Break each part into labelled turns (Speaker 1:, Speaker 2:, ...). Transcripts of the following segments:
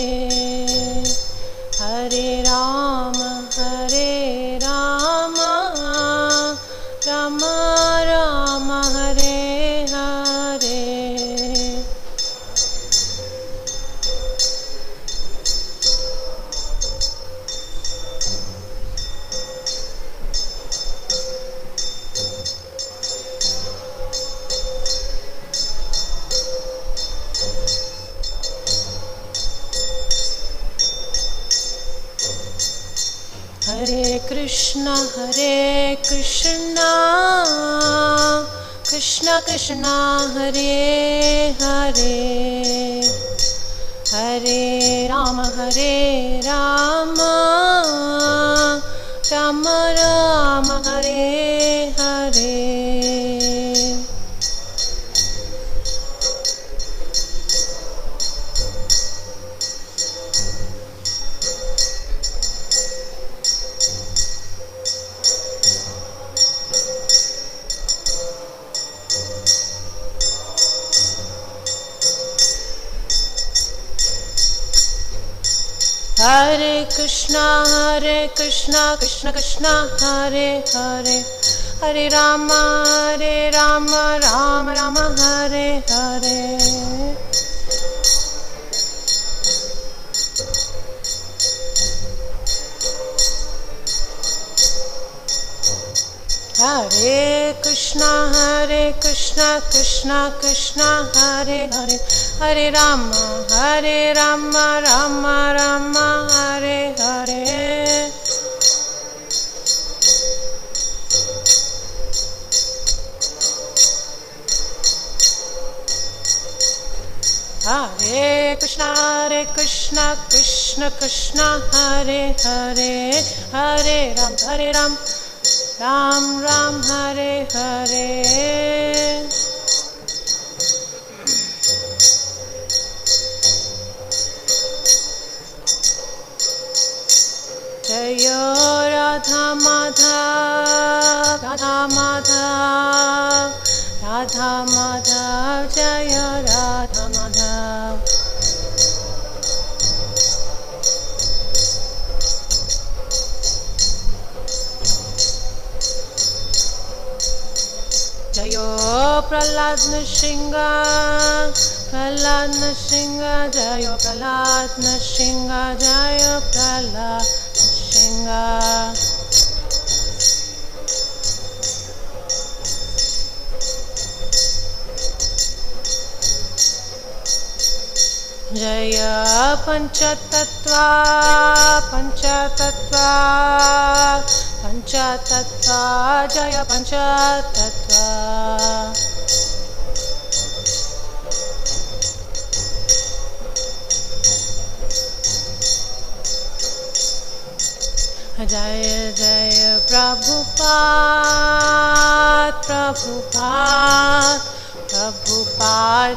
Speaker 1: Hare, Hare Rama, Rama Rama, Hare Hare. Hare Krishna, Krishna Krishna, Hare Hare, Hare Rama, Rama Rama, Hare Hare. Hare Krishna, Krishna Krishna, Hare Hare, Hare Rama, Rama Rama, Hare Hare. Hare Krishna, Krishna Krishna, Hare Hare, Hare Rama, Rama Rama, Hare Hare. Hare Krishna, Krishna Hare Hare, Hare Ram, Ram Hare Hare. Jaya Radha Madhav, Radha Madhav, Jaya Radha Madhav. Jaya Prahlad Nrsimha, Jaya Prahlad Nrsimha, Jaya Prahlad Nrsimha. Jaya Panchatattva, Jaya Panchatattva. Jaya Jaya Prabhupada,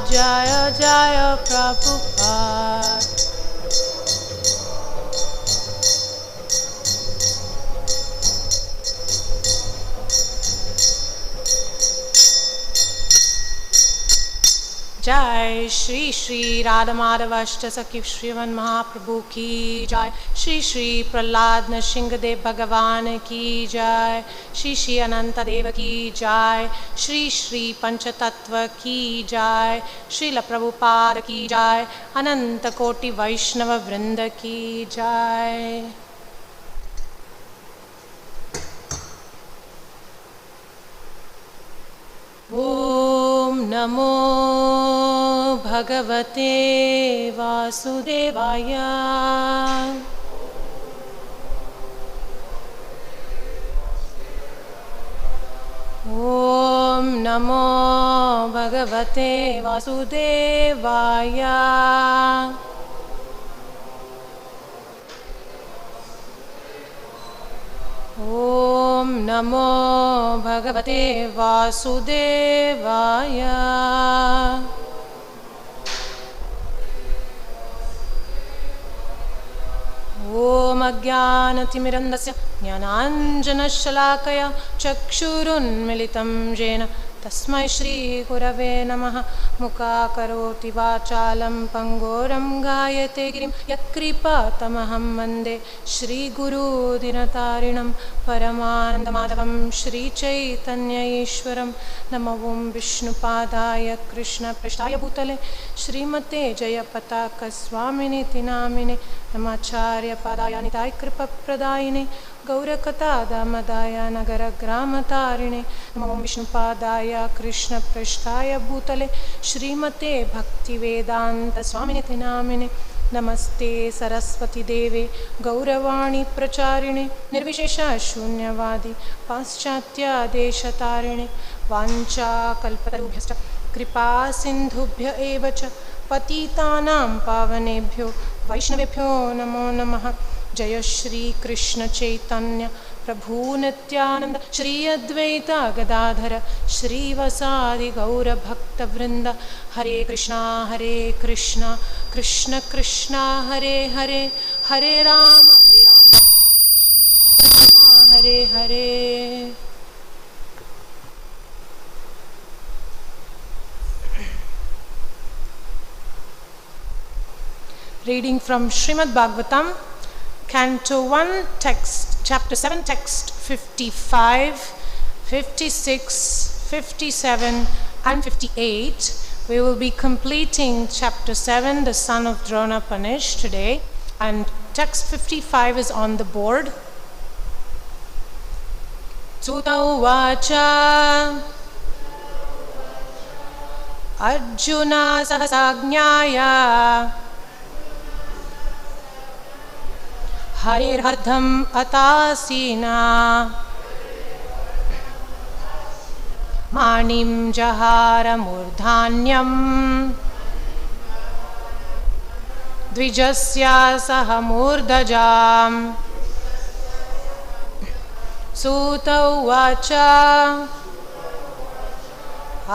Speaker 1: Jaya Jaya Prabhupada. Jai Shri Shri Radha Madhavashta Sakhi Shriman Mahaprabhu ki Jai, Shri Shri Prahlad Nrsimha Dev Bhagavan ki Jai, Shri Shri Ananta Deva ki Jai, Shri Shri Panchatattva ki Jai, Srila Prabhupada ki Jai, Ananta Koti Vaishnava Vrinda ki Jai. Om Namo Bhagavate Vasudevaya. Om Namo Bhagavate Vasudevaya. Om Namo Bhagavate Vasudevaya. Om Ajnanatimirandasya Jnananjana Shalakaya Chakshurunmilitam Jena तस्मै श्री गुरवे नमः। मुखाकरोति वाचालं पंगोरं गायते गिरिं यत्कृपातमहं वन्दे श्रीगुरुदिनतारिणं परमानन्दमाधवं श्रीचैतन्य ईश्वरं। नमो ओं विष्णुपादाय कृष्णपृष्ठाय भूतले श्रीमते जयपताकस्वामिनिति नामिने नमाचार्यपादाय निताय कृपप्रदायिने गौरकथादामदाय नगरग्रामतारिणे। नमो ओं विष्णुपादाय कृष्णपृष्ठाय भूतले श्रीमते भक्तिवेदान्तस्वामिनिति नामिने नमस्ते सरस्वती देवे गौरवाणी प्रचारिणे निर्विशेषशून्यवादी पाश्चात्यादेशतारिणे। वाञ्छाकल्पतरुभ्यश्च कृपा सिन्धुभ्य एव च पतितानां पावनेभ्यो वैष्णवेभ्यो नमो नमः। जय श्री कृष्ण चैतन्य प्रभु नित्यानंद श्री अद्वैत गदाधर श्रीवासादि गौरभक्तवृंद। हरे कृष्णा कृष्ण कृष्णा हरे हरे, हरे Ram Ram Hare Hare. Reading from Srimad Bhagavatam, Canto 1, text, Chapter 7, text 55, 56, 57 and 58. We will be completing Chapter 7, the son of Drona Panish today, and text 55 is on the board. Sutta uvacha Arjuna sahasajñāya हरिर्हर्धम अतासीना माणिं जहार मूर्धान्यं द्विजस्या सह मूर्धजाम्। सूत उवाच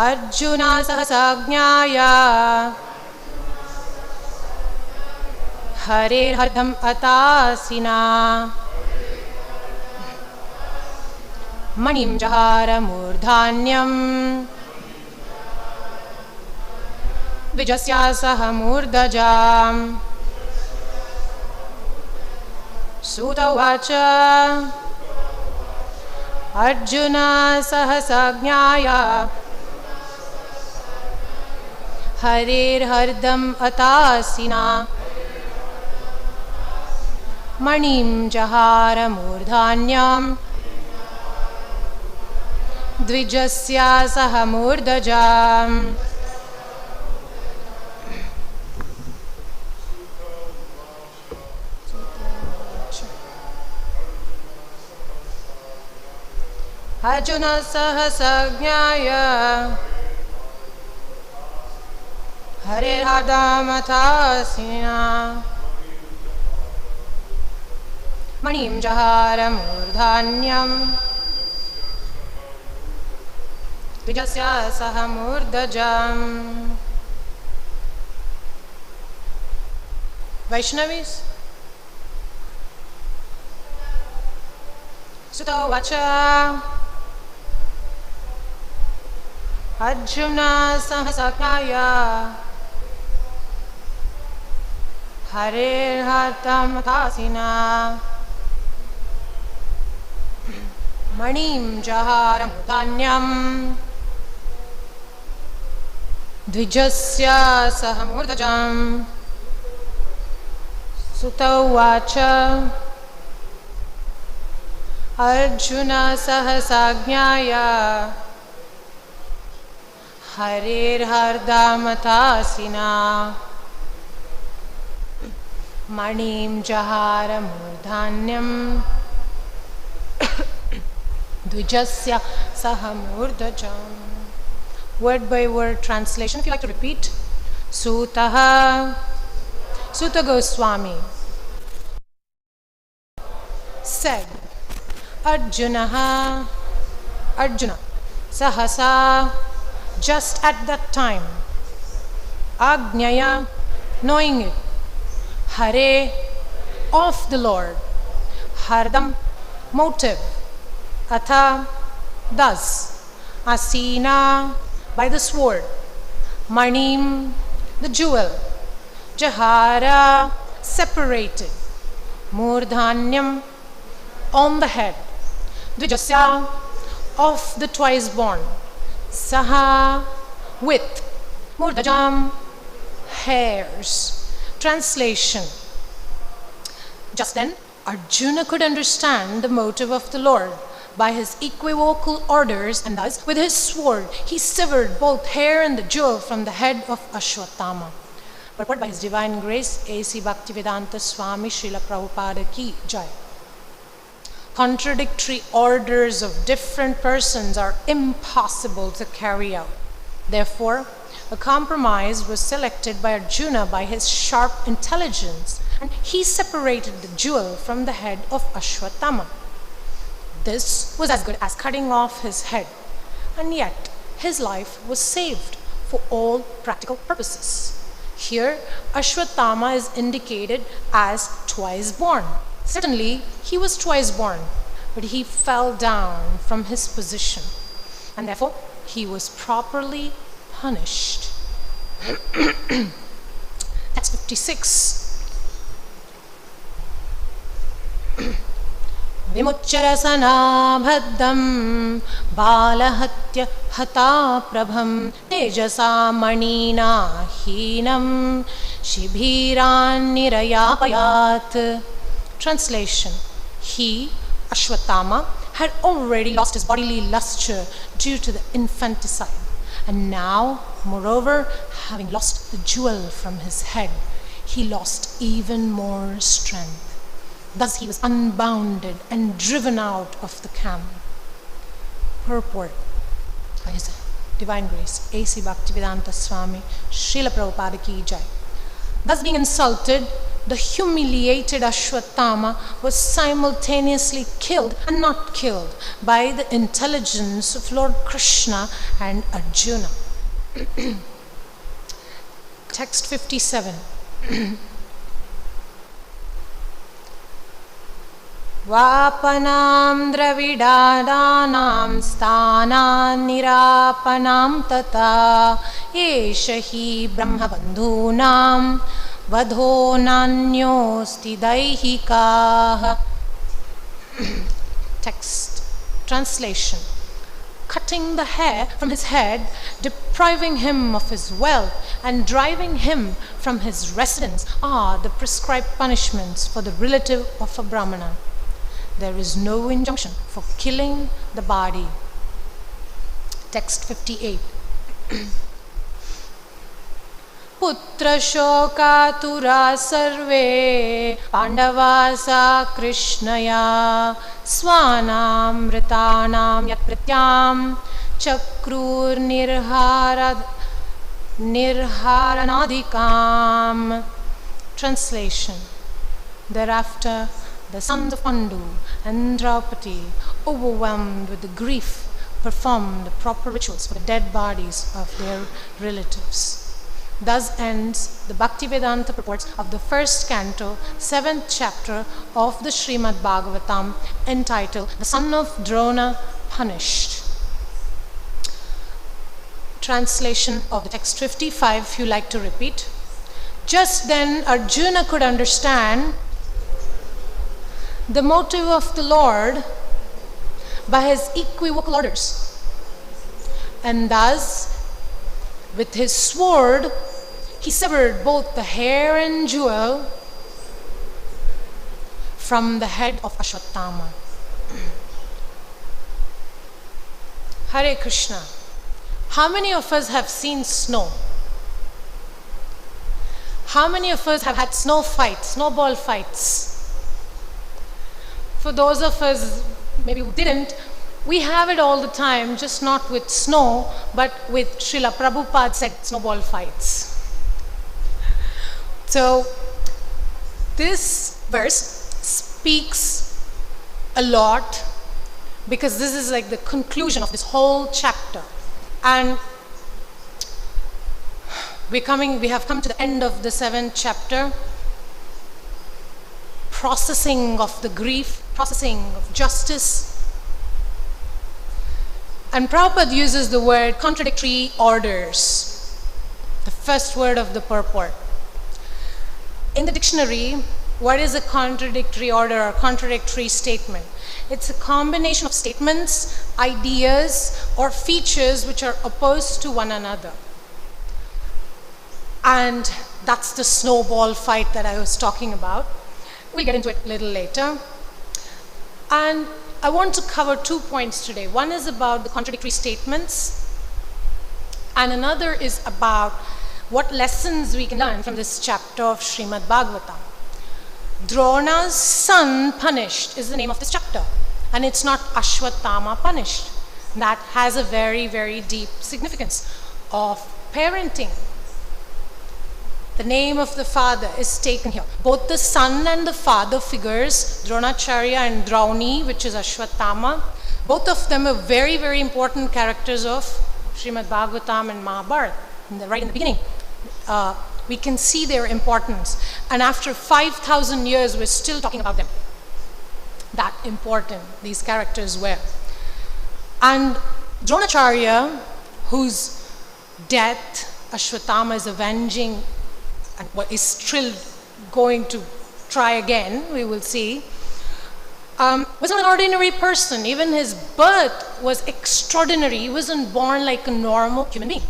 Speaker 1: अर्जुना सहसाज्ञाया हरेर्हर्धम अतासिना मणिं जहार मूर्धान्यं द्विजस्या सह मूर्धजाम्। सूत उवाच अर्जुना सहसाज्ञाया हरेर्हर्धम अतासिना मणिं जहार मूर्धान्यं द्विजस्या सह मूर्धजाम्। अर्जुन सहसज्ञाय हरेर्हर्धमथासिना मणिं जहार मूर्धान्यं द्विजस्या सह मूर्धजाम्। Vaishnavis. Sutta uvacha Arjuna sahasajñāya हरेर्हर्धमथासिना मणिं जहार मूर्धान्यं द्विजस्या सह मूर्धजाम्। सुत उवाच अर्जुन सहसाज्ञाया हरेर्हर्धमथासिना मणिं जहार मूर्धान्यं द्विजस्य सह मूर्धजाम्. Word by word translation, if you like to repeat. Sutaha, Suta Goswami said, Arjuna, Sahasa, just at that time, Agnyaya, knowing it, Hare, of the Lord, Hardam, motive, Atha, thus, Asina, by the sword. Manim, the jewel. Jahara, separated. Murdhanyam, on the head. Dvijasya, of the twice born. Saha, with. Murdajam, hairs. Translation. Just then, Arjuna could understand the motive of the Lord. By his equivocal orders, and thus with his sword, he severed both hair and the jewel from the head of Ashwatthama. Purport by His Divine Grace, A.C. Bhaktivedanta Swami Srila Prabhupada Ki Jai. Contradictory orders of different persons are impossible to carry out. Therefore, a compromise was selected by Arjuna by his sharp intelligence, and he separated the jewel from the head of Ashwatthama. This was as good as cutting off his head, and yet his life was saved for all practical purposes. Here, Ashwatthama is indicated as twice born. Certainly, he was twice born, but he fell down from his position, and therefore he was properly punished. That's 56. Vimucharasana balahatya hata prabham tejasa manina hinam shibhiran nirayapayat. Translation. He, Ashwatthama, had already lost his bodily luster due to the infanticide, and now, moreover, having lost the jewel from his head, he lost even more strength. Thus he was unbounded and driven out of the camp. Purport by His Divine Grace, A.C. Bhaktivedanta Swami Srila Prabhupada Ki Jai. Thus being insulted, the humiliated Ashwatthama was simultaneously killed and not killed by the intelligence of Lord Krishna and Arjuna. Text 57. Vapanam dravidadanam sthanam nirapanam tata eshahi brahmabandhunam vadho nanyosti daihikaah. Text. Translation. Cutting the hair from his head, depriving him of his wealth, and driving him from his residence are the prescribed punishments for the relative of a Brahmana. There is no injunction for killing the body. Text 58. Putra shokatura sarve pandavasa krishnaya swanam ritanam yat pratyam chakrur nirharanadikam. Translation. Thereafter, the sons of Pandu and Draupadi, overwhelmed with the grief, performed the proper rituals for the dead bodies of their relatives. Thus ends the Bhaktivedanta purports of the first canto, 7th chapter of the Srimad Bhagavatam, entitled The Son of Drona Punished. Translation of the text 55, if you like to repeat. Just then Arjuna could understand the motive of the Lord by his equivocal orders, and thus with his sword he severed both the hair and jewel from the head of Ashwatthama. Hare Krishna. How many of us have seen snow? How many of us have had snow fights, snowball fights? For those of us maybe who didn't, we have it all the time, just not with snow, but with Srila Prabhupada said snowball fights. So this verse speaks a lot, because this is like the conclusion of this whole chapter. And we have come to the end of the 7th chapter. Processing of the grief, processing of justice. And Prabhupada uses the word contradictory orders, the first word of the purport. In the dictionary, what is a contradictory order or contradictory statement? It's a combination of statements, ideas, or features which are opposed to one another. And that's the snowball fight that I was talking about. We'll get into it a little later. And I want to cover 2 points today. One is about the contradictory statements, and another is about what lessons we can learn from this chapter of Srimad Bhagavatam. Drona's son punished is the name of this chapter, and it's not Ashwatthama punished. That has a very, very deep significance of parenting. The name of the father is taken here. Both the son and the father figures, Dronacharya and Drauni, which is Ashwatthama, both of them are very, very important characters of Srimad Bhagavatam and Mahabharata. Right in the beginning, we can see their importance. And after 5,000 years, we're still talking about them. That important these characters were. And Dronacharya, whose death Ashwatthama is avenging, and what is still going to try again, we will see, was not an ordinary person. Even his birth was extraordinary. He wasn't born like a normal human being.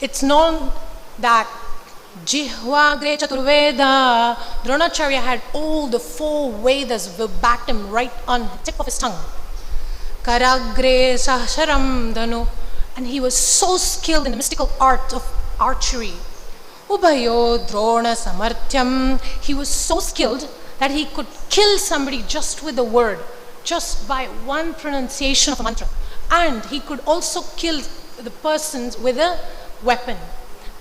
Speaker 1: It's known that Jihvagre Chaturveda, Dronacharya had all the 4 Vedas verbatim right on the tip of his tongue. Karagre Sahasharam Dhanu. And he was so skilled in the mystical art of archery. Ubhayo Drona Samarthyam. He was so skilled that he could kill somebody just with a word, just by one pronunciation of a mantra. And he could also kill the persons with a weapon.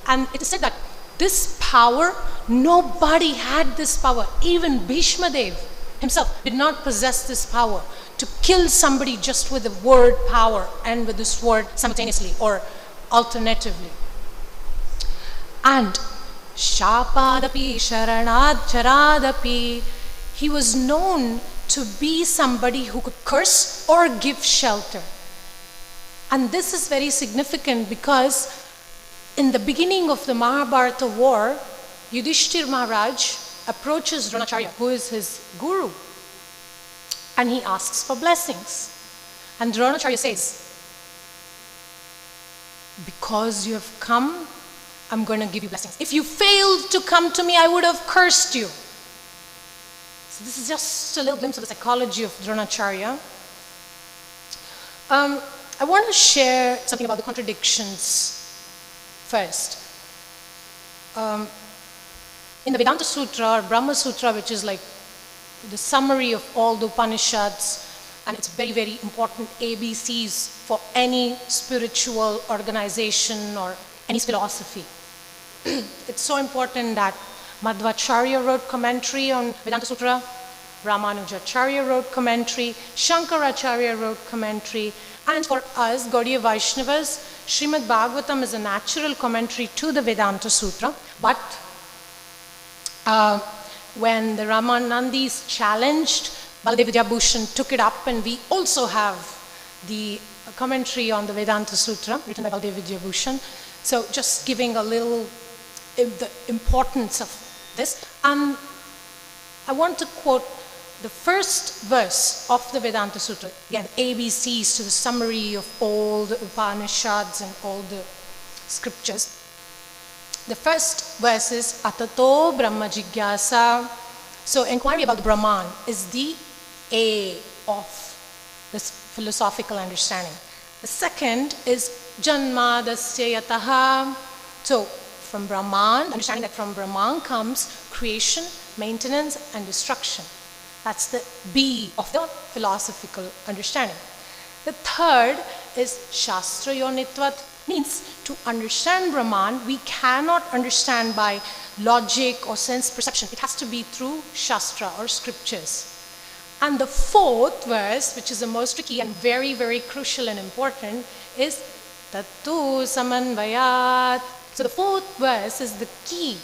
Speaker 1: And it is said that this power, nobody had this power. Even Bhishma Dev himself did not possess this power to kill somebody just with the word power and with this word simultaneously or alternatively. And Shapadapi Sharanad Charadapi, he was known to be somebody who could curse or give shelter. And this is very significant because in the beginning of the Mahabharata war, Yudhishthir Maharaj approaches Dronacharya, who is his guru, and he asks for blessings. And Dronacharya says, because you have come, I'm going to give you blessings. If you failed to come to me, I would have cursed you. So this is just a little glimpse of the psychology of Dronacharya. I want to share something about the contradictions first. In the Vedanta Sutra or Brahma Sutra, which is like the summary of all the Upanishads, and it's very, very important ABCs for any spiritual organization or any philosophy. It's so important that Madhvacharya wrote commentary on Vedanta Sutra, Ramanujacharya wrote commentary, Shankaracharya wrote commentary, and for us, Gaudiya Vaishnavas, Srimad Bhagavatam is a natural commentary to the Vedanta Sutra, but when the Ramanandis challenged, Baladev Vidyabhushan took it up, and we also have the commentary on the Vedanta Sutra written by Baladev Vidyabhushan. So just giving a little the importance of this. I want to quote the first verse of the Vedanta Sutra. Again, ABCs to the summary of all the Upanishads and all the scriptures. The first verse is Atato Brahma Jigyasa. So inquiry about the Brahman is the A of this philosophical understanding. The second is Janmadasya Yataha. So from Brahman, understanding that from Brahman comes creation, maintenance, and destruction. That's the B of the philosophical understanding. The third is Shastra Yonitvat, means to understand Brahman, we cannot understand by logic or sense perception. It has to be through Shastra or scriptures. And the fourth verse, which is the most tricky and very, very crucial and important, is Tattu Samanvayat. So the fourth verse is the key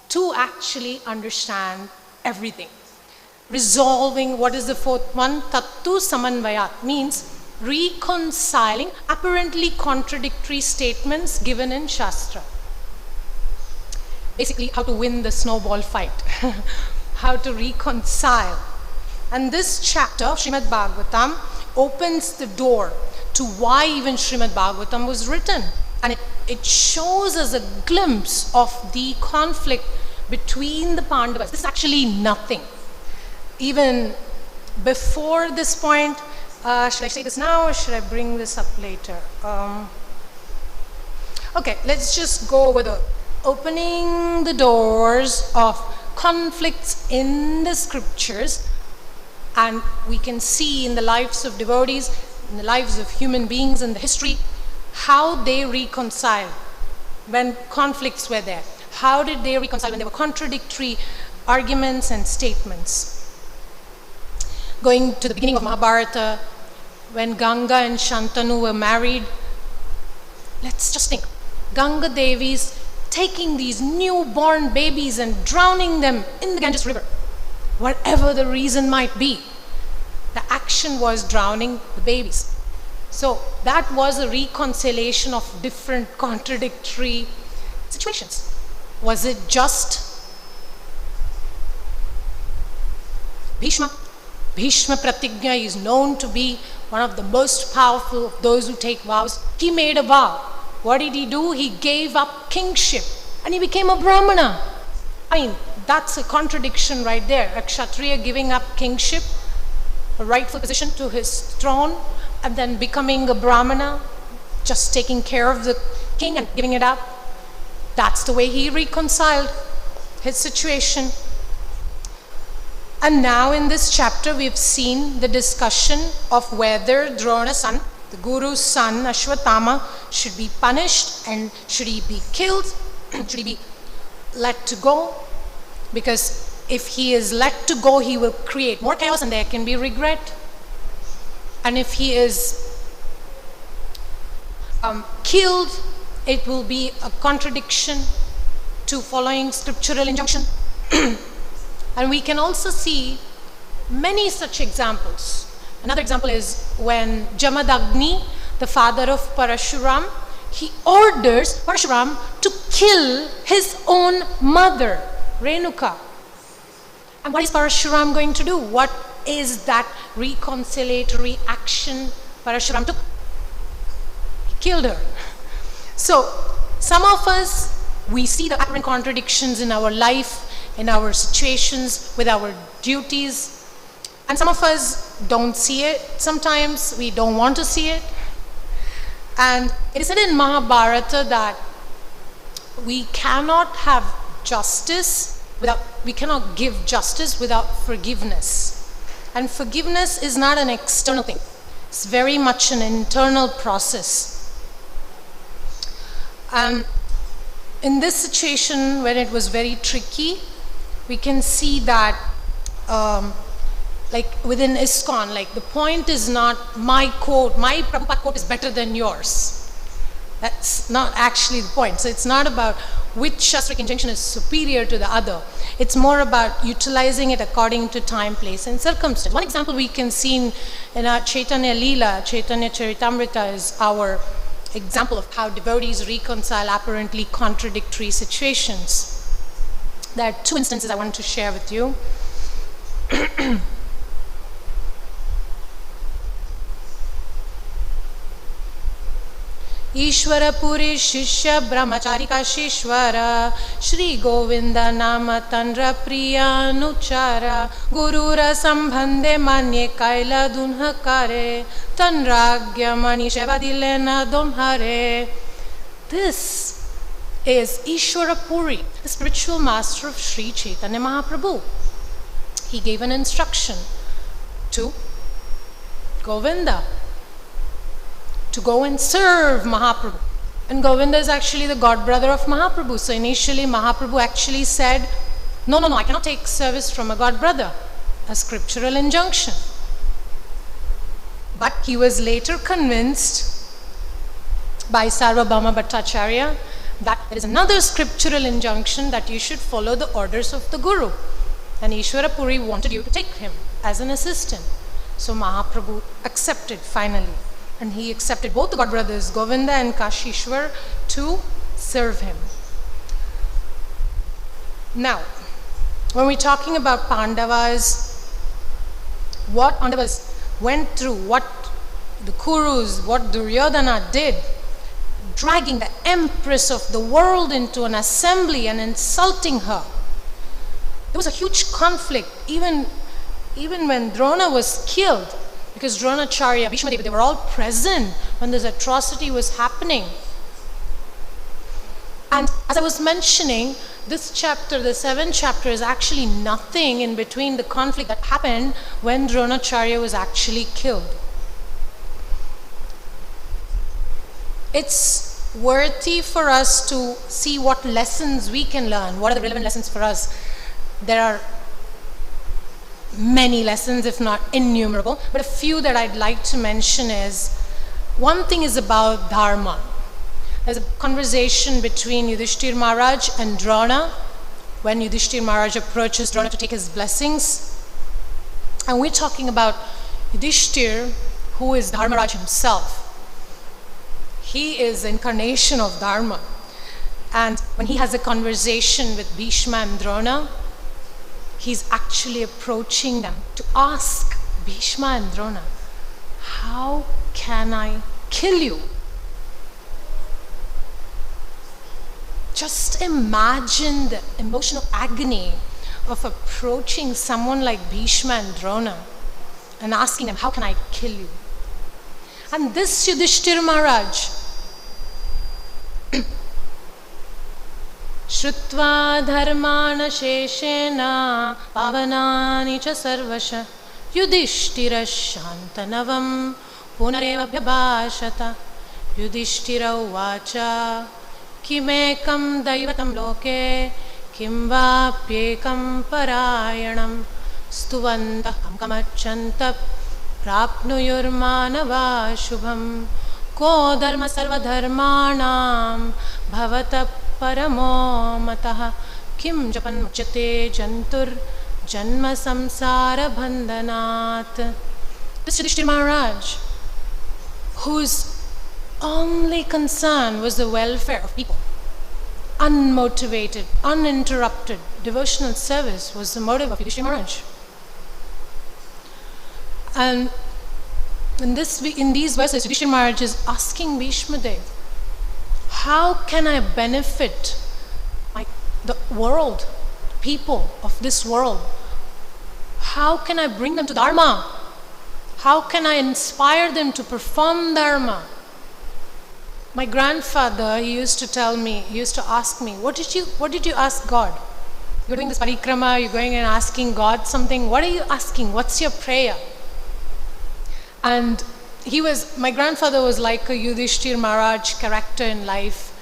Speaker 1: to actually understand everything. Resolving, what is the fourth one? Tattu Samanvayat means reconciling apparently contradictory statements given in Shastra. Basically, how to win the snowball fight, how to reconcile. And this chapter of Srimad Bhagavatam opens the door to why even Srimad Bhagavatam was written. And it shows us a glimpse of the conflict between the Pandavas. This is actually nothing. Even before this point, should I say this now or should I bring this up later? Okay, let's just go over the opening the doors of conflicts in the scriptures, and we can see in the lives of devotees, in the lives of human beings in the history, how they reconciled when conflicts were there. How did they reconcile when there were contradictory arguments and statements? Going to the beginning of Mahabharata, when Ganga and Shantanu were married, let's just think. Ganga Devi's taking these newborn babies and drowning them in the Ganges River. Whatever the reason might be, the action was drowning the babies. So that was a reconciliation of different contradictory situations. Was it just Bhishma? Bhishma Pratigna is known to be one of the most powerful of those who take vows. He made a vow. What did he do? He gave up kingship and he became a Brahmana. I mean, that's a contradiction right there. A Kshatriya giving up kingship, a rightful position to his throne, and then becoming a Brahmana, just taking care of the king and giving it up. That's the way he reconciled his situation. And now in this chapter we've seen the discussion of whether Drona's son, the Guru's son, Ashwatthama, should be punished and should he be killed? Should he be let to go? Because if he is let to go, he will create more chaos and there can be regret. And if he is killed, it will be a contradiction to following scriptural injunction. And we can also see many such examples. Another example is when Jamadagni, the father of Parashuram, he orders Parashuram to kill his own mother, Renuka. And what is Parashuram going to do? What is that reconciliatory action Parashuram took? He killed her. So, some of us, we see the apparent contradictions in our life, in our situations, with our duties. And some of us don't see it. Sometimes we don't want to see it. And it is said in Mahabharata that we cannot have justice without, we cannot give justice without forgiveness. And forgiveness is not an external thing. It's very much an internal process. In this situation, when it was very tricky, we can see that like within ISKCON, like the point is not my quote, my Prabhupada quote is better than yours. That's not actually the point. So it's not about which Shastric injunction is superior to the other. It's more about utilizing it according to time, place, and circumstance. One example we can see in our Chaitanya Leela, Chaitanya Charitamrita, is our example of how devotees reconcile apparently contradictory situations. There are two instances I want to share with you. Ishvara Puri Shishya Brahmachari Kashishvara Shri Govinda Nama Tandra Priya Nuchara Gurura Sambhande Manye Kaila Dunhakare Tandragya Mani Shevadilena Domhare. This is Ishvara Puri, the spiritual master of Sri Chaitanya Mahaprabhu. He gave an instruction to Govinda to go and serve Mahaprabhu. And Govinda is actually the god brother of Mahaprabhu. So initially Mahaprabhu actually said, no, I cannot take service from a god brother, a scriptural injunction. But he was later convinced by Sarvabhauma Bhattacharya that there is another scriptural injunction that you should follow the orders of the Guru. And Ishvara Puri wanted you to take him as an assistant. So Mahaprabhu accepted finally. And he accepted both the god brothers, Govinda and Kashishwar, to serve him. Now, when we're talking about Pandavas, what Pandavas went through, what the Kurus, what Duryodhana did, dragging the empress of the world into an assembly and insulting her. There was a huge conflict, even when Drona was killed, because Dronacharya, Bhishma Devi, they were all present when this atrocity was happening. And as I was mentioning, this chapter, the 7th chapter, is actually nothing in between the conflict that happened when Dronacharya was actually killed. It's worthy for us to see what lessons we can learn. What are the relevant lessons for us? There are many lessons, if not innumerable, but a few that I'd like to mention is, one thing is about dharma. There's a conversation between Yudhishthir Maharaj and Drona when Yudhishthir Maharaj approaches Drona to take his blessings. And we're talking about Yudhishthir, who is Dharmaraj himself. He is the incarnation of Dharma. And when he has a conversation with Bhishma and Drona, he's actually approaching them to ask Bhishma and Drona, how can I kill you? Just imagine the emotional agony of approaching someone like Bhishma and Drona and asking them, how can I kill you? And this Yudhishthir Maharaj, Shrutva dharmana sheshena pavanani cha sarvasha Yudhishthira shantanavam punareva bhyabhashata Yudhishthira uvacha kimekam daivatam loke kim vapyekam parayanam stuvantaham kamachanta prapnuyurmanava shubham ko dharma sarva dharmanam bhavata paramo matah kim japan muchyate jantur janma samsara bandhanat. This Yudhishthira Maharaj, whose only concern was the welfare of people, unmotivated, uninterrupted devotional service was the motive of Yudhishthira Maharaj. And in these verses, Yudhishthira Maharaj is asking Bhishma Dev, how can I benefit the world, people of this world? How can I bring them to Dharma? How can I inspire them to perform Dharma? My grandfather, he used to ask me, what did you ask God? You're doing this parikrama, you're going and asking God something. What are you asking? What's your prayer? And my grandfather was like a Yudhishthir Maharaj character in life.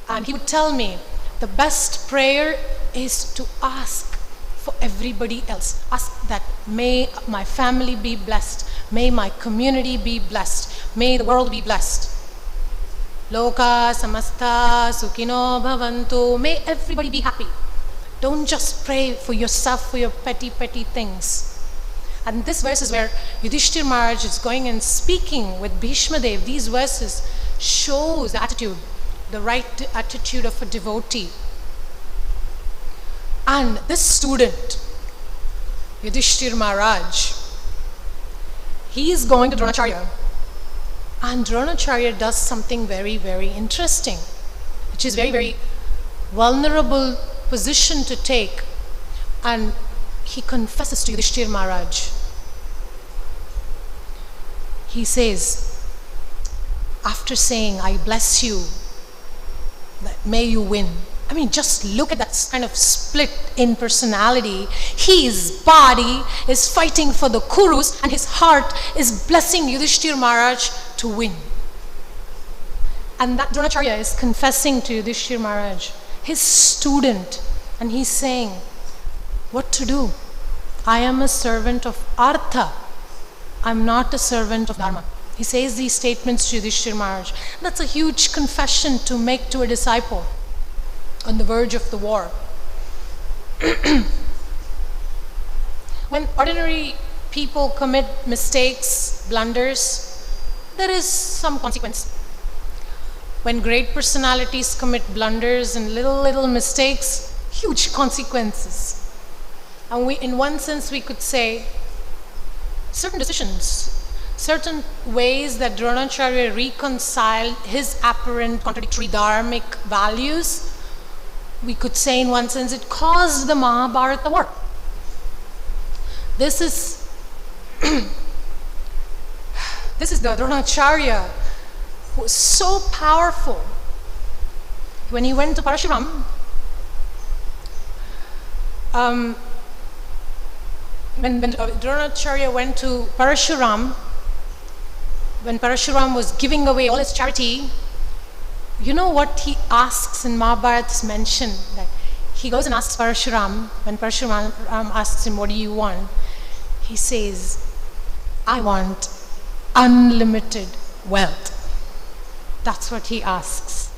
Speaker 1: And he would tell me, the best prayer is to ask for everybody else. Ask that may my family be blessed. May my community be blessed. May the world be blessed. Loka samasta sukhino bhavantu. May everybody be happy. Don't just pray for yourself, for your petty things. And this verse is where Yudhishthir Maharaj is going and speaking with Bhishma Dev. These verses shows the attitude, the right attitude of a devotee. And this student, Yudhishthir Maharaj, he is going to Dronacharya. And Dronacharya does something very, very interesting, which is very, very vulnerable position to take. And he confesses to Yudhishthir Maharaj. He says, after saying, I bless you, that may you win. I mean, just look at that kind of split in personality. His body is fighting for the Kurus and his heart is blessing Yudhishthir Maharaj to win. And that Dronacharya is confessing to Yudhishthir Maharaj, his student, and he's saying, what to do? I am a servant of Artha. I'm not a servant of Dharma. He says these statements to Yudhishthir Maharaj. That's a huge confession to make to a disciple on the verge of the war. When ordinary people commit mistakes, blunders, there is some consequence. When great personalities commit blunders and little mistakes, huge consequences. And in one sense, we could say certain decisions, certain ways that Dronacharya reconciled his apparent contradictory dharmic values, we could say in one sense it caused the Mahabharata war. This is this is the Dronacharya who was so powerful. When he went to Parashuram, when Dronacharya went to Parashuram, when Parashuram was giving away all his charity, you know what he asks in Mahabharata is mentioned, that he goes and asks Parashuram, when Parashuram asks him, what do you want? He says, I want unlimited wealth. That's what he asks.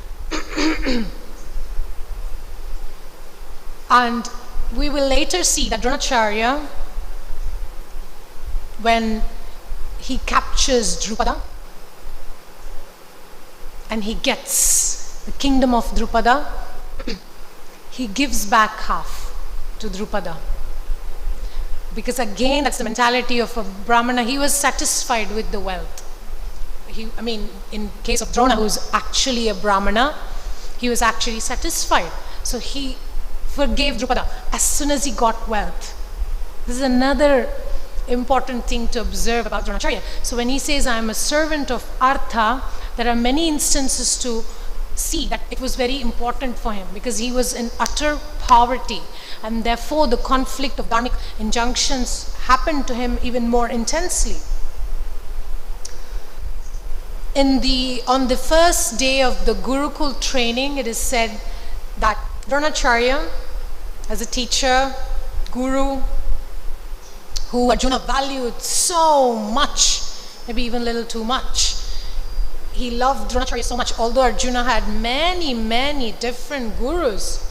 Speaker 1: And we will later see that Dronacharya, when he captures Drupada and he gets the kingdom of Drupada, he gives back half to Drupada. Because again, that's the mentality of a Brahmana. He was satisfied with the wealth. In case of Drona, who's actually a Brahmana, he was actually satisfied. So he forgave Drupada as soon as he got wealth. This is another important thing to observe about Dronacharya. So when he says, I am a servant of Artha, there are many instances to see that it was very important for him, because he was in utter poverty, and therefore the conflict of dharmic injunctions happened to him even more intensely. On the first day of the Gurukul training, it is said that Dronacharya, as a teacher, guru, who Arjuna valued so much, maybe even a little too much. He loved Dronacharya so much, although Arjuna had many different gurus.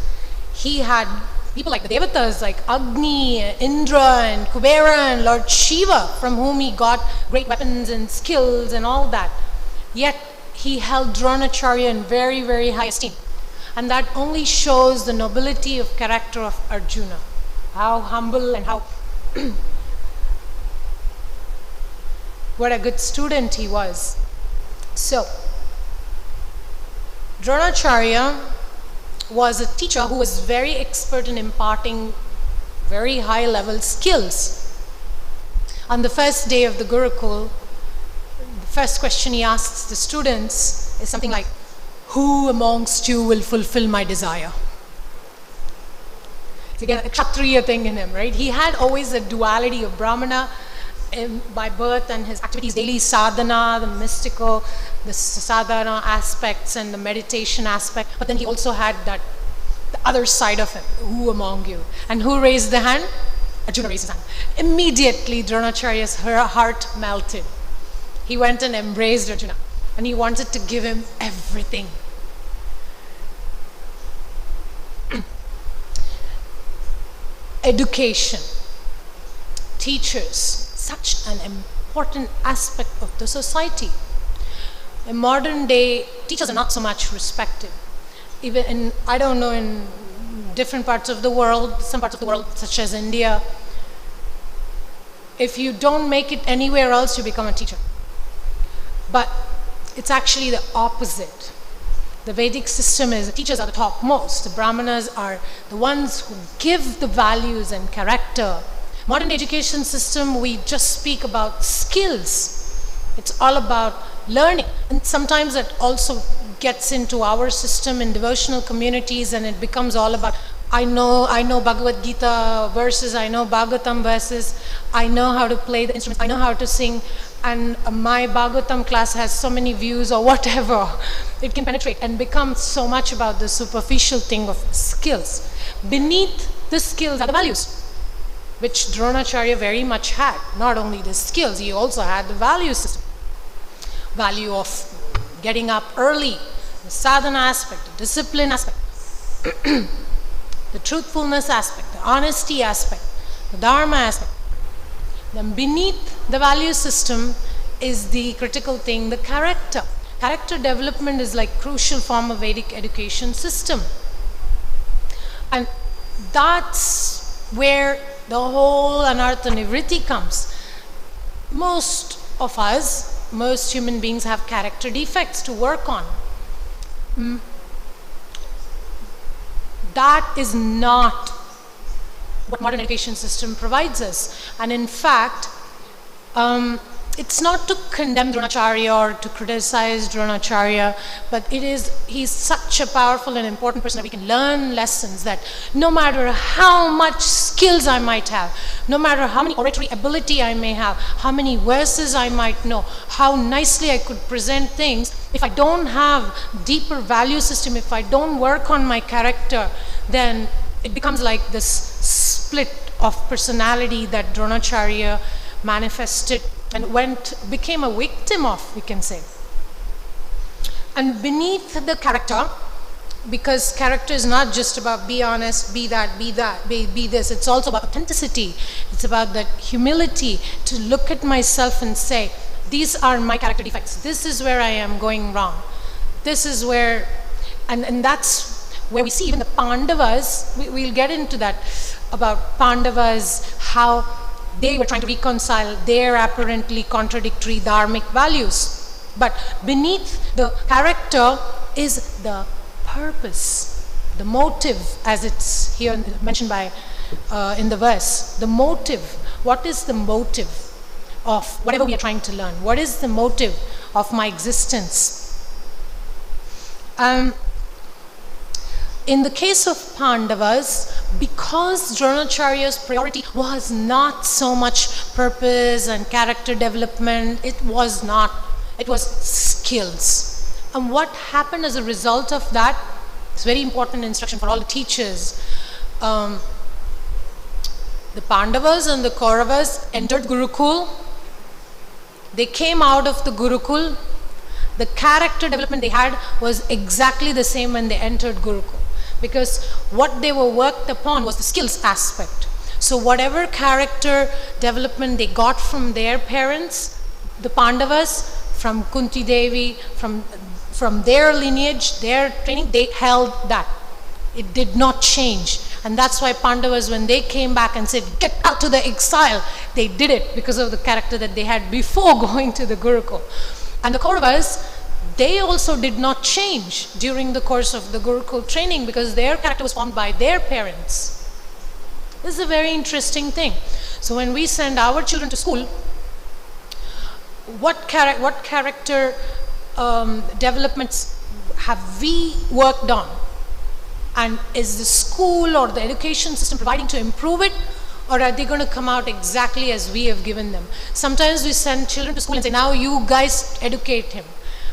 Speaker 1: He had people like the Devatas, like Agni, Indra, and Kubera, and Lord Shiva, from whom he got great weapons and skills and all that. Yet he held Dronacharya in very high esteem. And that only shows the nobility of character of Arjuna. How humble and how what a good student he was. So, Dronacharya was a teacher who was very expert in imparting very high level skills. On the first day of the Gurukul, the first question he asks the students is something like, who amongst you will fulfill my desire? It's again a Kshatriya thing in him, right? He had always a duality of Brahmana by birth, and his activities, daily sadhana, the mystical, the sadhana aspects and the meditation aspect, but then he also had the other side of him, who among you? And who raised the hand? Arjuna raised his hand. Immediately Dronacharya's heart melted. He went and embraced Arjuna, and he wanted to give him everything. Education, teachers, such an important aspect of the society. In modern day, teachers are not so much respected. Even in, I don't know, in different parts of the world, some parts of the world, such as India, if you don't make it anywhere else, you become a teacher. But it's actually the opposite. The Vedic system is, the teachers are the topmost. The Brahmanas are the ones who give the values and character. Modern education system, we just speak about skills. It's all about learning. And sometimes it also gets into our system in devotional communities, and it becomes all about, I know Bhagavad Gita verses, I know Bhagavatam verses, I know how to play the instruments, I know how to sing, and my Bhagavatam class has so many views or whatever. It can penetrate and become so much about the superficial thing of skills. Beneath the skills are the values, which Dronacharya very much had. Not only the skills, he also had the value system. Value of getting up early, the sadhana aspect, the discipline aspect, the truthfulness aspect, the honesty aspect, the dharma aspect. Then beneath the value system is the critical thing, the character. Character development is like crucial form of Vedic education system. And that's where the whole anartha nivritti comes. Most of us, most human beings have character defects to work on. That is not what modern education system provides us. And in fact, it's not to condemn Dronacharya or to criticize Dronacharya, but he's such a powerful and important person that we can learn lessons that no matter how much skills I might have, no matter how many oratory ability I may have, how many verses I might know, how nicely I could present things, if I don't have deeper value system, if I don't work on my character, then it becomes like this split of personality that Dronacharya manifested and became a victim of, we can say. And beneath the character, because character is not just about be honest, be this, it's also about authenticity. It's about that humility to look at myself and say, these are my character defects. This is where I am going wrong. This is where, and that's where we see even the Pandavas, we'll get into that, about Pandavas, how they were trying to reconcile their apparently contradictory dharmic values. But beneath the character is the purpose, the motive, as it's here mentioned by in the verse. The motive. What is the motive of whatever we are trying to learn? What is the motive of my existence? In the case of Pandavas, because Dronacharya's priority was not so much purpose and character development, it was skills. And what happened as a result of that, it's very important instruction for all the teachers. The Pandavas and the Kauravas entered Gurukul. They came out of the Gurukul. The character development they had was exactly the same when they entered Gurukul. Because what they were worked upon was the skills aspect. So whatever character development they got from their parents, the Pandavas, from Kunti Devi, from their lineage, their training, they held that. It did not change. And that's why Pandavas, when they came back and said, get out to the exile, they did it because of the character that they had before going to the Gurukul. And the Kauravas, they also did not change during the course of the Gurukul training because their character was formed by their parents. This is a very interesting thing. So when we send our children to school, what character developments have we worked on? And is the school or the education system providing to improve it? Or are they going to come out exactly as we have given them? Sometimes we send children to school and say, now you guys educate him.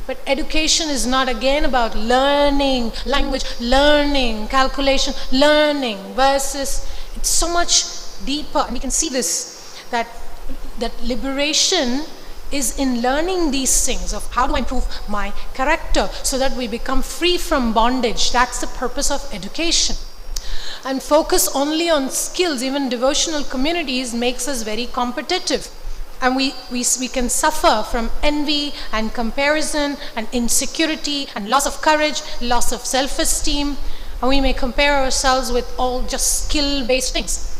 Speaker 1: But education is not again about learning language, learning calculation, learning versus, it's so much deeper. And we can see this, that liberation is in learning these things of how do I improve my character so that we become free from bondage. That's the purpose of education. And focus only on skills, even devotional communities, makes us very competitive. And we can suffer from envy and comparison and insecurity and loss of courage, loss of self-esteem. And we may compare ourselves with all just skill-based things.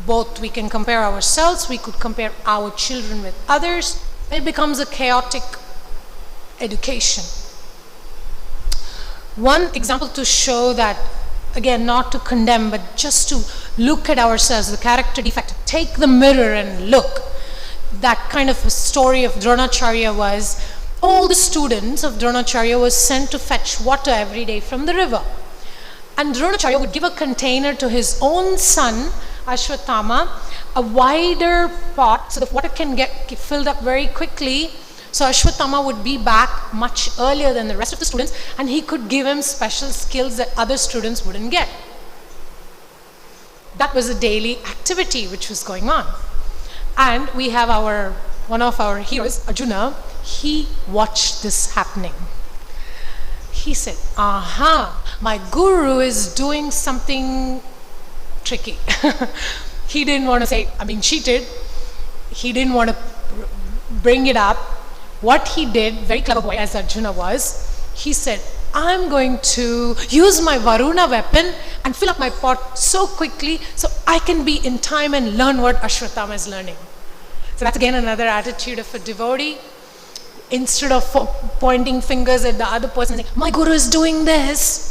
Speaker 1: Both we can compare ourselves, we could compare our children with others. It becomes a chaotic education. One example to show that, again, not to condemn, but just to look at ourselves, the character defect, take the mirror and look. That kind of a story of Dronacharya was, all the students of Dronacharya was sent to fetch water every day from the river. And Dronacharya would give a container to his own son, Ashwatthama, a wider pot so the water can get filled up very quickly. So Ashwatthama would be back much earlier than the rest of the students, and he could give him special skills that other students wouldn't get. That was a daily activity which was going on. And we have one of our heroes, Arjuna. He watched this happening. He said, aha, my guru is doing something tricky. He didn't want to say, I'm being cheated. He didn't want to bring it up, what he did, very clever boy as Arjuna was, he said, I'm going to use my Varuna weapon and fill up my pot so quickly so I can be in time and learn what Ashwatthama is learning. So that's again another attitude of a devotee. Instead of pointing fingers at the other person saying, my guru is doing this,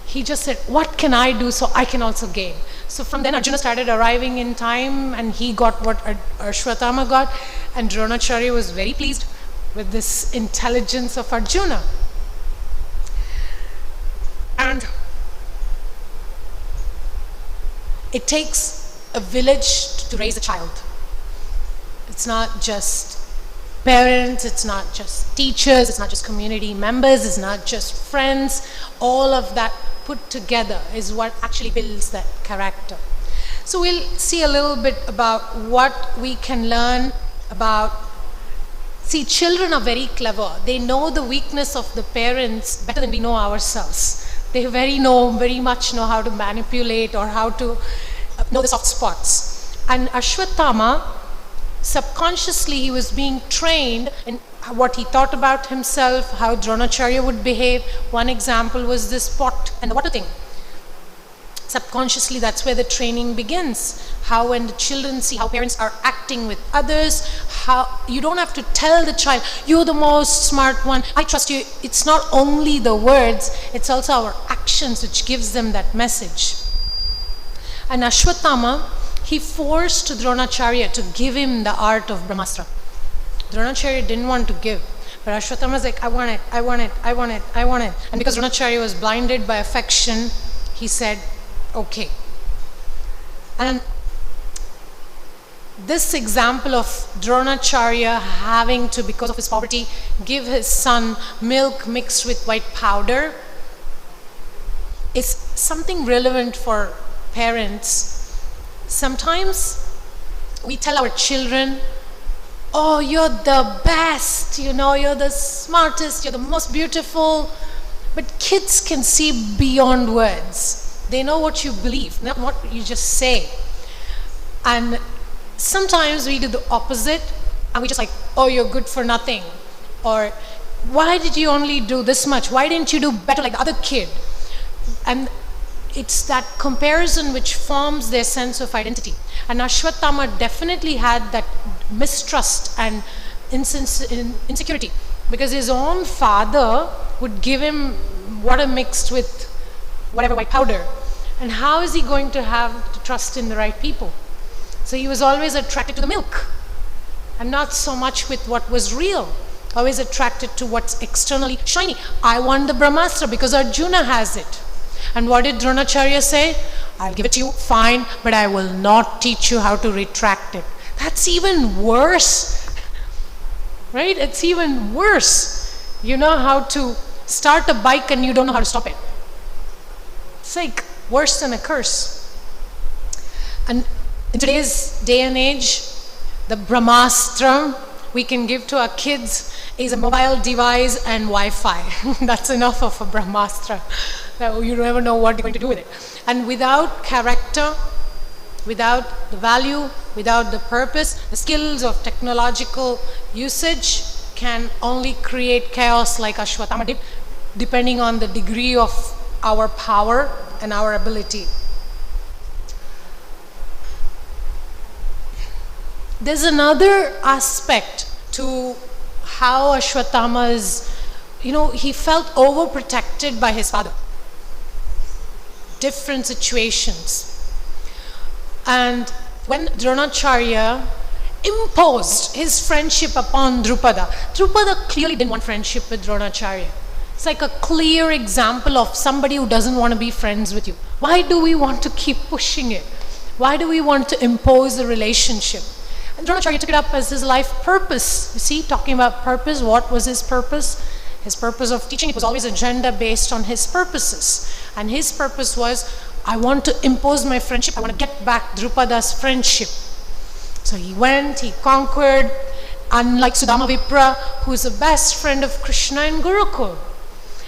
Speaker 1: he just said, what can I do so I can also gain? So from then Arjuna started arriving in time and he got what Ashwatthama got, and Dronacharya was very pleased with this intelligence of Arjuna. And it takes a village to raise a child. It's not just parents, it's not just teachers, it's not just community members, it's not just friends. All of that put together is what actually builds that character. So we'll see a little bit about what we can learn about. See, children are very clever. They know the weakness of the parents better than we know ourselves. They very much know how to manipulate or how to know the soft spots. And Ashwatthama, subconsciously he was being trained in what he thought about himself, how Dronacharya would behave. One example was this pot and the water thing. Subconsciously, that's where the training begins. How when the children see how parents are acting with others, how you don't have to tell the child, you're the most smart one, I trust you. It's not only the words, it's also our actions which gives them that message. And Ashwatthama, he forced Dronacharya to give him the art of Brahmastra. Dronacharya didn't want to give, but Ashwatthama was like, I want it, I want it, I want it, I want it. And because Dronacharya was blinded by affection, he said, okay. And this example of Dronacharya having to, because of his poverty, give his son milk mixed with white powder is something relevant for parents. Sometimes we tell our children, oh, you're the best, you're the smartest, you're the most beautiful. But kids can see beyond words. They know what you believe, not what you just say. And sometimes we do the opposite and we just like, oh, you're good for nothing. Or why did you only do this much? Why didn't you do better like the other kid? And it's that comparison which forms their sense of identity. And Ashwatthama definitely had that mistrust and insecurity, because his own father would give him water mixed with whatever white powder. And how is he going to have to trust in the right people? So he was always attracted to the milk and not so much with what was real. Always attracted to what's externally shiny. I want the Brahmastra because Arjuna has it. And what did Dronacharya say? I'll give it to you, fine, but I will not teach you how to retract it. That's even worse, right? It's even worse. You know how to start a bike and you don't know how to stop it. It's like worse than a curse. And in today's day and age, the Brahmastra we can give to our kids is a mobile device and Wi-Fi. That's enough of a Brahmastra. You never know what you're going to do with it. And without character, without the value, without the purpose, the skills of technological usage can only create chaos like Ashwatthama did, depending on the degree of our power and our ability. There's another aspect to how Ashwatthama is, he felt overprotected by his father. Different situations. And when Dronacharya imposed his friendship upon Drupada, Drupada clearly didn't want friendship with Dronacharya. It's like a clear example of somebody who doesn't want to be friends with you. Why do we want to keep pushing it? Why do we want to impose a relationship? And Dronacharya took it up as his life purpose. You see, talking about purpose, what was his purpose? His purpose of teaching, it was always agenda based on his purposes. And his purpose was, I want to impose my friendship, I want to get back Drupada's friendship. So he went, he conquered, unlike Sudama Vipra, who is the best friend of Krishna in Gurukul.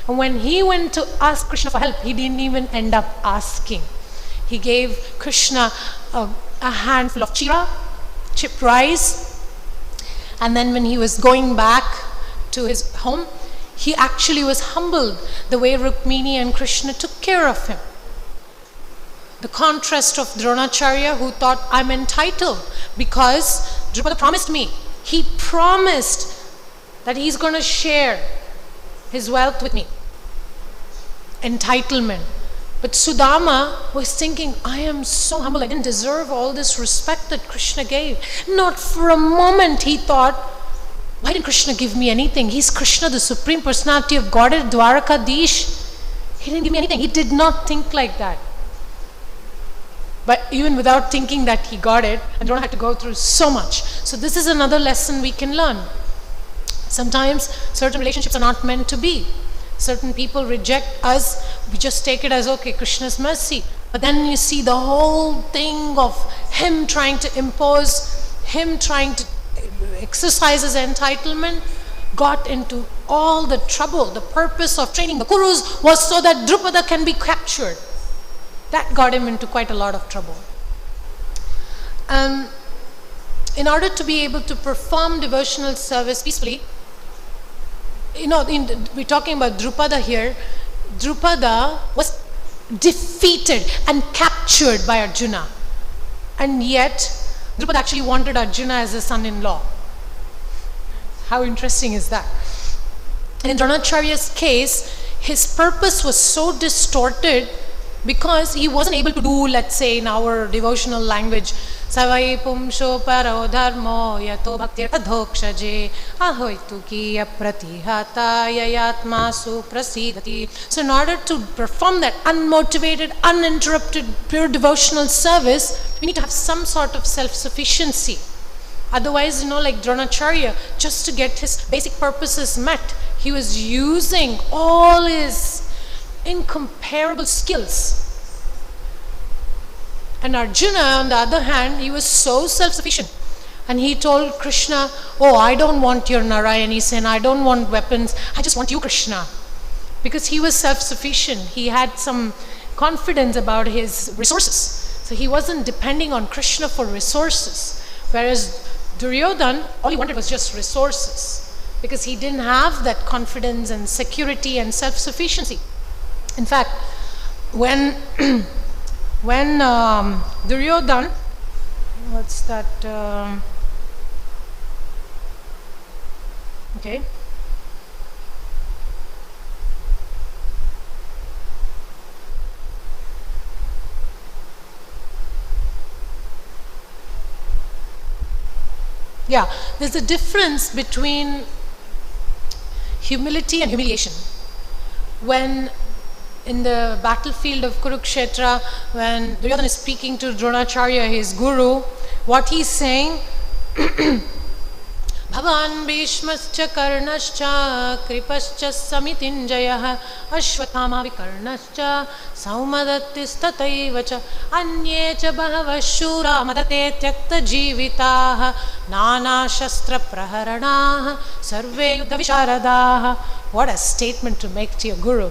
Speaker 1: And when he went to ask Krishna for help, he didn't even end up asking. He gave Krishna a handful of chira, chipped rice, And then when he was going back to his home, he actually was humbled the way Rukmini and Krishna took care of him. The contrast of Dronacharya, who thought, I'm entitled because Drupada promised me. He promised that he's going to share his wealth with me. Entitlement. But Sudama was thinking, I am so humble, I didn't deserve all this respect that Krishna gave. Not for a moment he thought, why didn't Krishna give me anything? He's Krishna, the Supreme Personality of Godhead, Dwarakadish. He didn't give me anything. He did not think like that. But even without thinking that he got it, I don't have to go through so much. So this is another lesson we can learn. Sometimes certain relationships are not meant to be. Certain people reject us, we just take it as, okay, Krishna's mercy. But then you see the whole thing of him trying to impose, him trying to exercise his entitlement, got into all the trouble. The purpose of training the Kurus was so that Drupada can be captured. That got him into quite a lot of trouble. In order to be able to perform devotional service peacefully, we're talking about Drupada here. Drupada was defeated and captured by Arjuna. And yet, Drupada actually wanted Arjuna as a son-in-law. How interesting is that? And in Dronacharya's case, his purpose was so distorted because he wasn't able to do, let's say in our devotional language, Savai pumsho paro dharmo yato bhaktir adhokshaje ahoitu ki apratihata yayatma suprasidati. So in order to perform that unmotivated, uninterrupted, pure devotional service, we need to have some sort of self-sufficiency. Otherwise, like Dronacharya, just to get his basic purposes met, he was using all his incomparable skills. And Arjuna, on the other hand, he was so self-sufficient. And he told Krishna, oh, I don't want your Narayani Sen, I don't want weapons, I just want you, Krishna. Because he was self-sufficient. He had some confidence about his resources. So he wasn't depending on Krishna for resources. Whereas Duryodhan, all he wanted was just resources. Because he didn't have that confidence and security and self-sufficiency. In fact, when Duryodhan, what's that? Okay. Yeah, there's a difference between humility and humiliation. When in the battlefield of Kurukshetra, when Duryodhana is speaking to Dronacharya, his guru, what he's saying, Bhavan Bhishmascha Karnascha Kripascha Samitinjayah Ashwathama Vikarnascha Saumadattistataivacha Anyecha Bahava Shura Madate Tyakta Jivitaha Nana Shastra Praharanaha Sarve Yuddha Visharadaha. What a statement to make to your guru.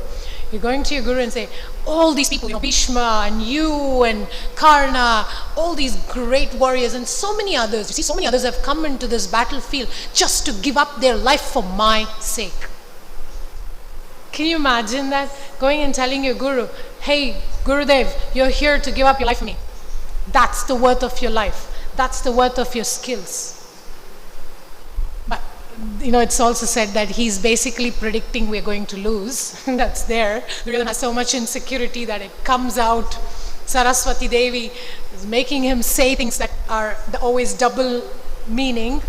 Speaker 1: You're going to your guru and say, all these people, Bhishma and you and Karna, all these great warriors and so many others, you see, so many others have come into this battlefield just to give up their life for my sake. Can you imagine that? Going and telling your guru, hey, Gurudev, you're here to give up your life for me. That's the worth of your life. That's the worth of your skills. But it's also said that he's basically predicting we're going to lose. That's there. Duryodhana has so much insecurity that it comes out. Saraswati Devi is making him say things that are always double meaning.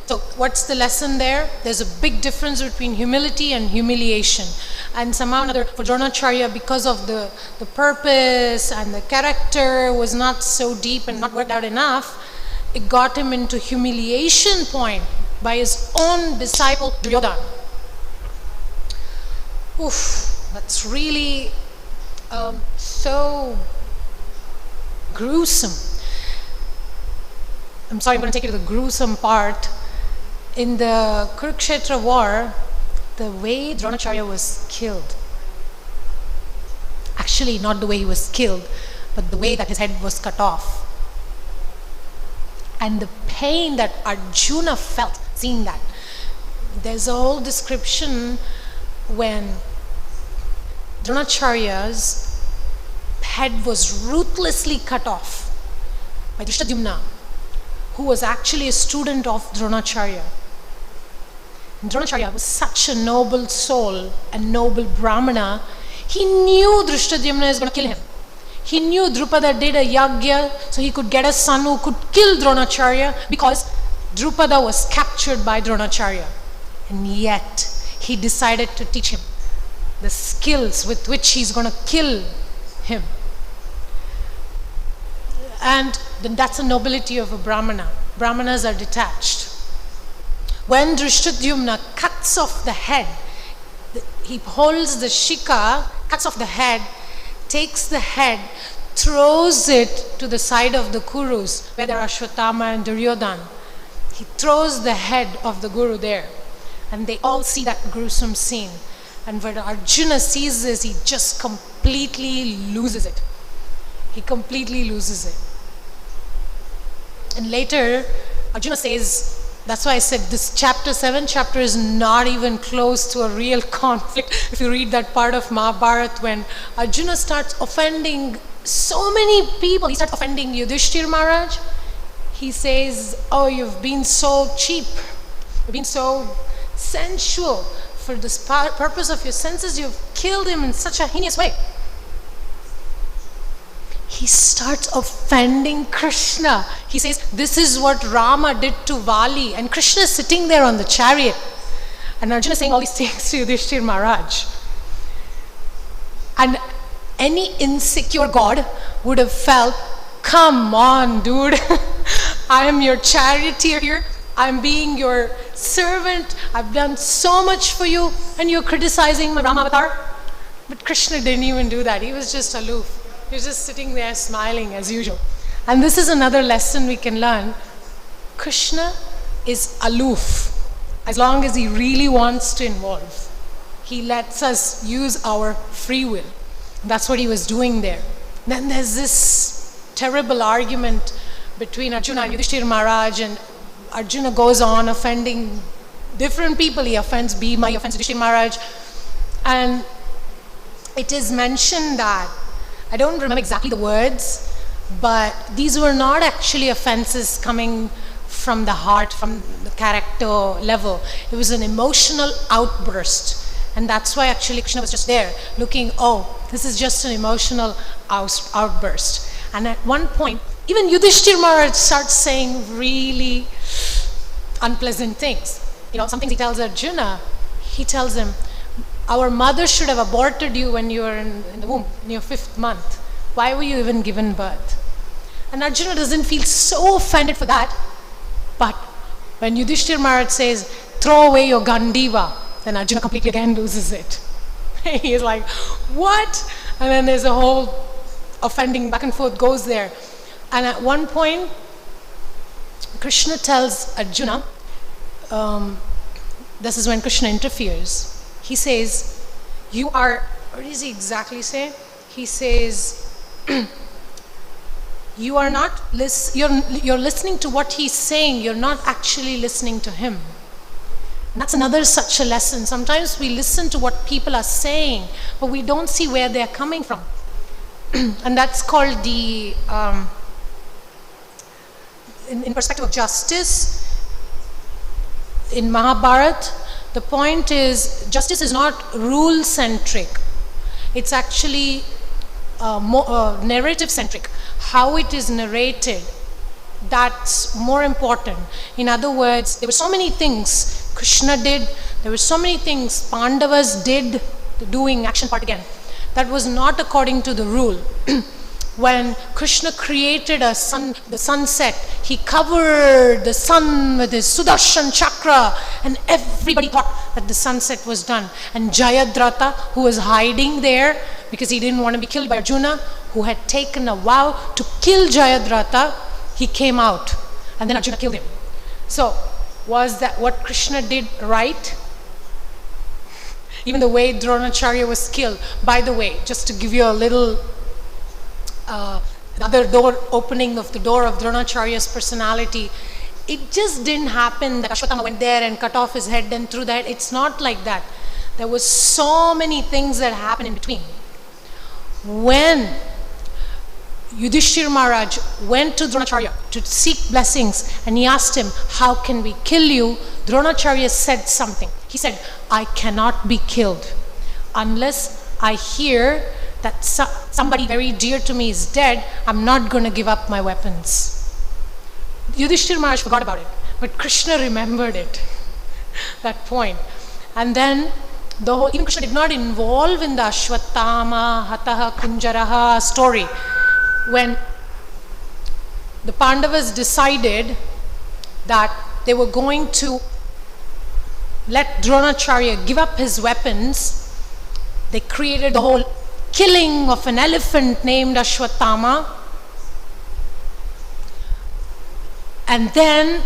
Speaker 1: So what's the lesson there? There's a big difference between humility and humiliation. And somehow or another, for Dronacharya, because of the purpose and the character was not so deep and not worked out enough, it got him into humiliation point by his own disciple Duryodhana. Oof, that's really so gruesome. I'm sorry, I'm going to take you to the gruesome part. In the Kurukshetra war, the way Dronacharya was killed, actually not the way he was killed, but the way that his head was cut off. and the pain that Arjuna felt seeing that. There's a whole description when Dronacharya's head was ruthlessly cut off by Drishtadyumna, who was actually a student of Dronacharya. And Dronacharya was such a noble soul, a noble Brahmana. He knew Drishtadyumna is going to kill him. He knew Drupada did a yagya so he could get a son who could kill Dronacharya, because Drupada was captured by Dronacharya. And yet he decided to teach him the skills with which he's going to kill him. And then that's the nobility of a Brahmana. Brahmanas are detached. When Drishtadyumna cuts off the head, he holds the shika, cuts off the head, takes the head, throws it to the side of the Kurus, where there are Ashwatthama and Duryodhana. He throws the head of the Guru there, and they all see that gruesome scene. And when Arjuna sees this, he just completely loses it. He completely loses it. And later, Arjuna says, that's why I said this chapter 7 chapter is not even close to a real conflict. If you read that part of Mahabharata when Arjuna starts offending so many people, he starts offending Yudhishthira Maharaj. He says, oh, you've been so cheap, you've been so sensual. For this purpose of your senses, you've killed him in such a heinous way. He starts offending Krishna. He says, this is what Rama did to Vali. And Krishna is sitting there on the chariot. And Arjuna is saying all these things to Yudhishthira Maharaj. And any insecure god would have felt, come on, dude. I am your charioteer here. I'm being your servant. I've done so much for you. And you're criticizing my Rama avatar. But Krishna didn't even do that. He was just aloof. He was just sitting there smiling as usual. And this is another lesson we can learn. Krishna is aloof as long as he really wants to involve. He lets us use our free will. That's what he was doing there. Then there's this terrible argument between Arjuna and Yudhishthira Maharaj, and Arjuna goes on offending different people. He offends Bhima, he offends Yudhishthira Maharaj. And it is mentioned that, I don't remember exactly the words, but these were not actually offenses coming from the heart, from the character level. It was an emotional outburst. And that's why actually Krishna was just there looking, oh, this is just an emotional outburst. And at one point, even Yudhishthira Maharaj starts saying really unpleasant things. You know, some things he tells Arjuna, he tells him, our mother should have aborted you when you were in the womb, in your 5th month. Why were you even given birth? And Arjuna doesn't feel so offended for that. But when Yudhishthira Maharaj says, throw away your Gandiva, then Arjuna completely again loses it. He is like, what? And then there's a whole offending back and forth goes there. And at one point, Krishna tells Arjuna, this is when Krishna interferes. He says, you are, what does he exactly say? He says, you are not, you're listening to what he's saying, you're not actually listening to him. And that's another such a lesson. Sometimes we listen to what people are saying, but we don't see where they're coming from. And that's called the, in perspective of justice, in Mahabharata, the point is, justice is not rule-centric. It's actually narrative-centric. How it is narrated, that's more important. In other words, there were so many things Krishna did, there were so many things Pandavas did, the doing action part again, that was not according to the rule. When Krishna created the sunset, he covered the sun with his Sudarshan chakra, and everybody thought that the sunset was done. And Jayadratha, who was hiding there because he didn't want to be killed by Arjuna, who had taken a vow to kill Jayadratha, he came out, and then Arjuna killed him. So, was that what Krishna did right? Even the way Dronacharya was killed. By the way, just to give you a little the other door, opening of the door of Dronacharya's personality. It just didn't happen that Ashwatthama went there and cut off his head and threw that. It's not like that. There was so many things that happened in between. When Yudhishthira Maharaj went to Dronacharya to seek blessings and he asked him, how can we kill you? Dronacharya said something. He said, I cannot be killed unless I hear that somebody very dear to me is dead. I'm not going to give up my weapons. Yudhishthira Maharaj forgot about it, but Krishna remembered it, that point. And then even Krishna did not involve in the Ashwatthama, Hataha, Kunjaraha story. When the Pandavas decided that they were going to let Dronacharya give up his weapons, they created the whole killing of an elephant named Ashwatthama. And then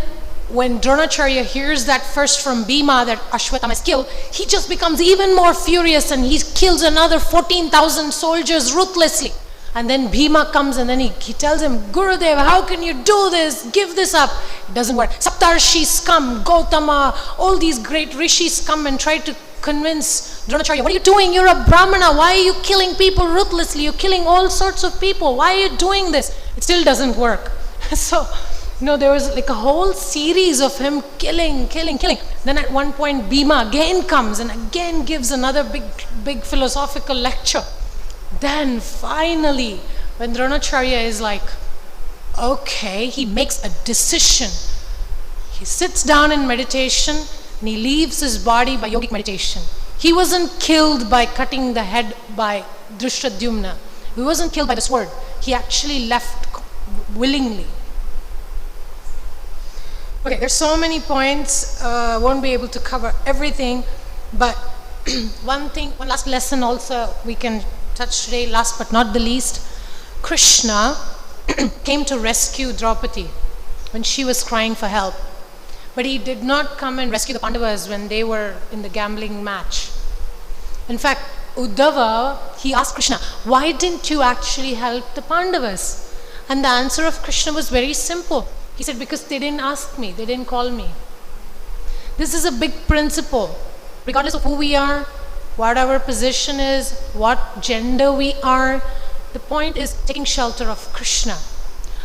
Speaker 1: when Dronacharya hears that first from Bhima that Ashwatthama is killed, he just becomes even more furious and he kills another 14,000 soldiers ruthlessly. And then Bhima comes and then he tells him, Gurudev, how can you do this? Give this up. It doesn't work. Saptarshis come, Gautama, all these great rishis come and try to convince Dronacharya, what are you doing? You're a Brahmana. Why are you killing people ruthlessly? You're killing all sorts of people. Why are you doing this? It still doesn't work. So, there was like a whole series of him killing. Then at one point, Bhima again comes and again gives another big philosophical lecture. Then finally, when Dronacharya is like, okay, he makes a decision. He sits down in meditation and he leaves his body by yogic meditation. He wasn't killed by cutting the head by Drishtadyumna. He wasn't killed by the sword. He actually left willingly. Okay, there's so many points. Won't be able to cover everything, but one last lesson also we can touch today, last but not the least. Krishna came to rescue Draupadi when she was crying for help. But he did not come and rescue the Pandavas when they were in the gambling match. In fact, Uddhava, he asked Krishna, why didn't you actually help the Pandavas? And the answer of Krishna was very simple. He said, because they didn't ask me, they didn't call me. This is a big principle. Regardless of who we are, what our position is, what gender we are, the point is taking shelter of Krishna.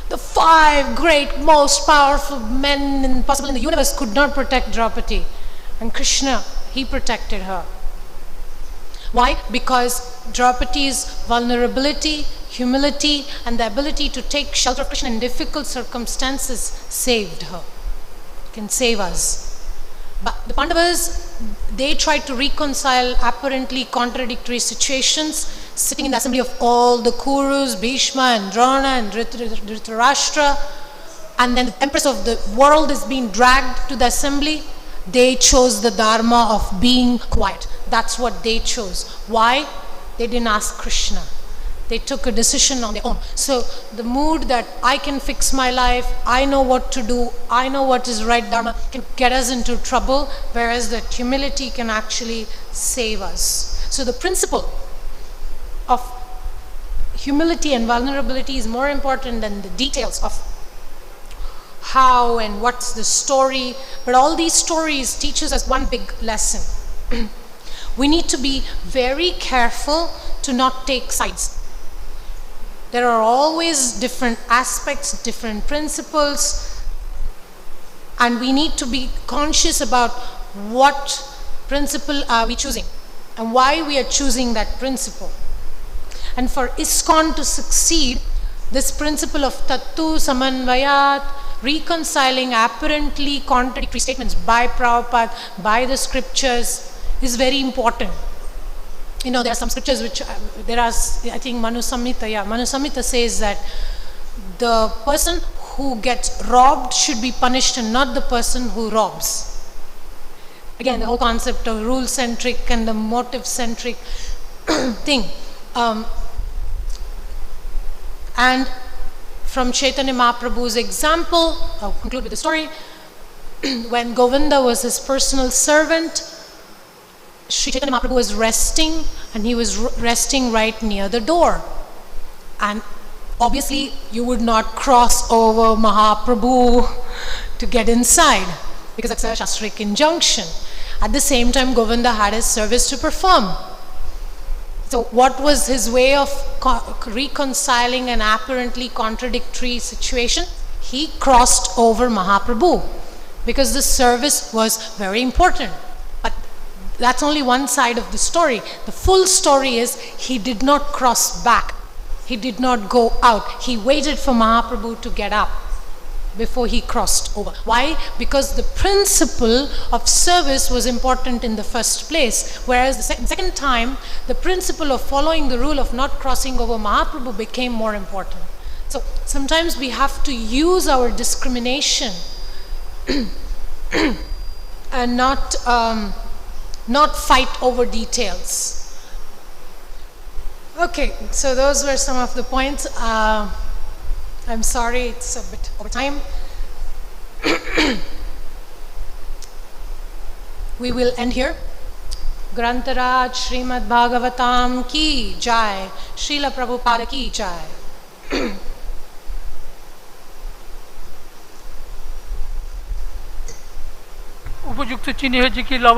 Speaker 1: The 5 great, most powerful men possible in the universe could not protect Draupadi. And Krishna, he protected her. Why? Because Draupadi's vulnerability, humility, and the ability to take shelter of Krishna in difficult circumstances saved her. It can save us. But the Pandavas, they tried to reconcile apparently contradictory situations, sitting in the assembly of all the Kurus, Bhishma and Drona and Dhritarashtra, and then the empress of the world is being dragged to the assembly. They chose the dharma of being quiet. That's what they chose. Why? They didn't ask Krishna. They took a decision on their own. So the mood that I can fix my life, I know what to do, I know what is right dharma, can get us into trouble, whereas that humility can actually save us. So the principle of humility and vulnerability is more important than the details of how and what's the story. But all these stories teaches us one big lesson. We need to be very careful to not take sides. There are always different aspects, different principles, and we need to be conscious about what principle are we choosing and why we are choosing that principle. And for ISKCON to succeed, this principle of Tattu Samanvayat, reconciling apparently contradictory statements by Prabhupada, by the scriptures, is very important. There are some scriptures which, I think Manu Samhita says that the person who gets robbed should be punished and not the person who robs. Again, the whole concept of rule-centric and the motive-centric thing. And from Chaitanya Mahaprabhu's example, I'll conclude with the story, when Govinda was his personal servant, Sri Chaitanya Mahaprabhu was resting, and he was resting right near the door. And Obviously, you would not cross over Mahaprabhu to get inside, because that's a Shastric injunction. At the same time, Govinda had his service to perform. So what was his way of reconciling an apparently contradictory situation? He crossed over Mahaprabhu, because the service was very important. But that's only one side of the story. The full story is he did not cross back. He did not go out. He waited for Mahaprabhu to get up before he crossed over. Why? Because the principle of service was important in the first place, whereas the second time, the principle of following the rule of not crossing over Mahaprabhu became more important. So sometimes we have to use our discrimination and not fight over details. Okay, so those were some of the points. I'm sorry, it's a bit over time. We will end here. Grantaraj Srimad Bhagavatam ki jai, Srila Prabhupada ki jai.
Speaker 2: উপযুক্ত চিনি হয়েছে কি